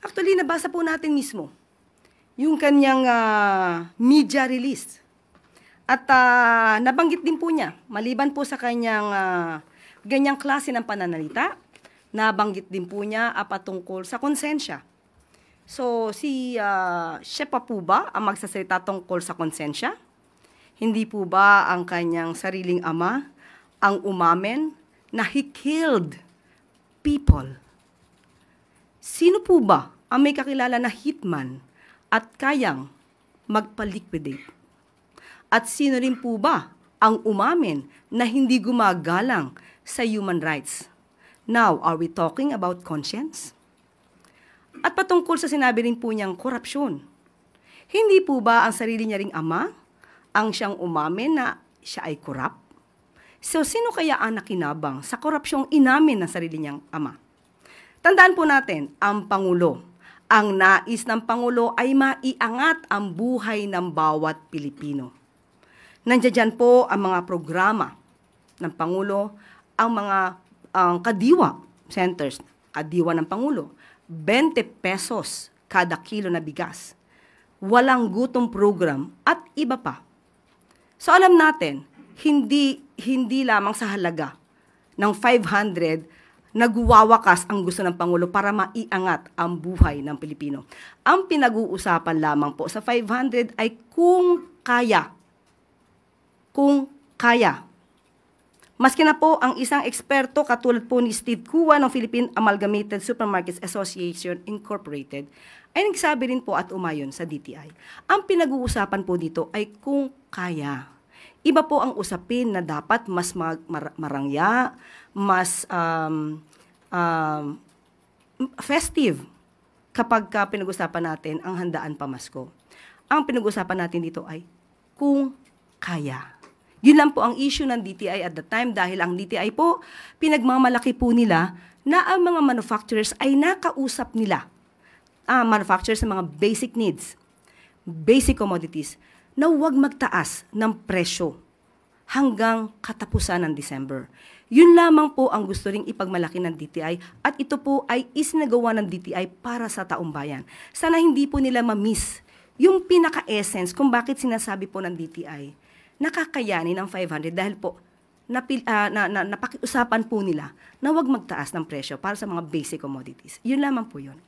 Actually, nabasa po natin mismo yung kanyang media release. At nabanggit din po niya, maliban po sa kanyang ganyang klase ng pananalita, nabanggit din po niya patungkol sa konsensya. So, siya pa po ba ang magsasalita tungkol sa konsensya? Hindi po ba ang kanyang sariling ama ang umamin na he killed people? Sino po ba ang may kakilala na hitman at kayang magpa-liquidate? At sino rin po ba ang umamin na hindi gumagalang sa human rights? Now, are we talking about conscience? At patungkol sa sinabi rin po niyang korupsyon, hindi po ba ang sarili niya ring ama ang siyang umamin na siya ay korap? So, sino kaya ang nakinabang sa korupsyong inamin ng sarili niyang ama? Tandaan po natin, ang Pangulo. Ang nais ng Pangulo ay maiangat ang buhay ng bawat Pilipino. Nandiyan po ang mga programa ng Pangulo, ang Kadiwa Centers, Kadiwa ng Pangulo, 20 pesos kada kilo na bigas, walang gutom program at iba pa. So alam natin, hindi lamang sa halaga ng 500 nagwawakas ang gusto ng Pangulo para maiangat ang buhay ng Pilipino. Ang pinag-uusapan lamang po sa 500 ay kung kaya. Kung kaya. Maski na po ang isang eksperto katulad po ni Steve Kua ng Philippine Amalgamated Supermarkets Association Incorporated ay nagsabi rin po at umayon sa DTI. Ang pinag-uusapan po dito ay kung kaya. Iba po ang usapin na dapat mas marangya, mas festive kapag pinag-usapan natin ang handaan pamasko. Ang pinag-usapan natin dito ay kung kaya. Yun lang po ang issue ng DTI at the time dahil ang DTI po, pinagmamalaki po nila na ang mga manufacturers ay nakausap nila. Manufacturers ng mga basic needs, basic commodities, na huwag magtaas ng presyo hanggang katapusan ng December. Yun lamang po ang gusto ring ipagmalaki ng DTI at ito po ay isinagawa ng DTI para sa taong bayan. Sana hindi po nila ma-miss yung pinaka-essence kung bakit sinasabi po ng DTI nakakayanin ng 500 dahil po napakiusapan po nila na huwag magtaas ng presyo para sa mga basic commodities. Yun lamang po yun.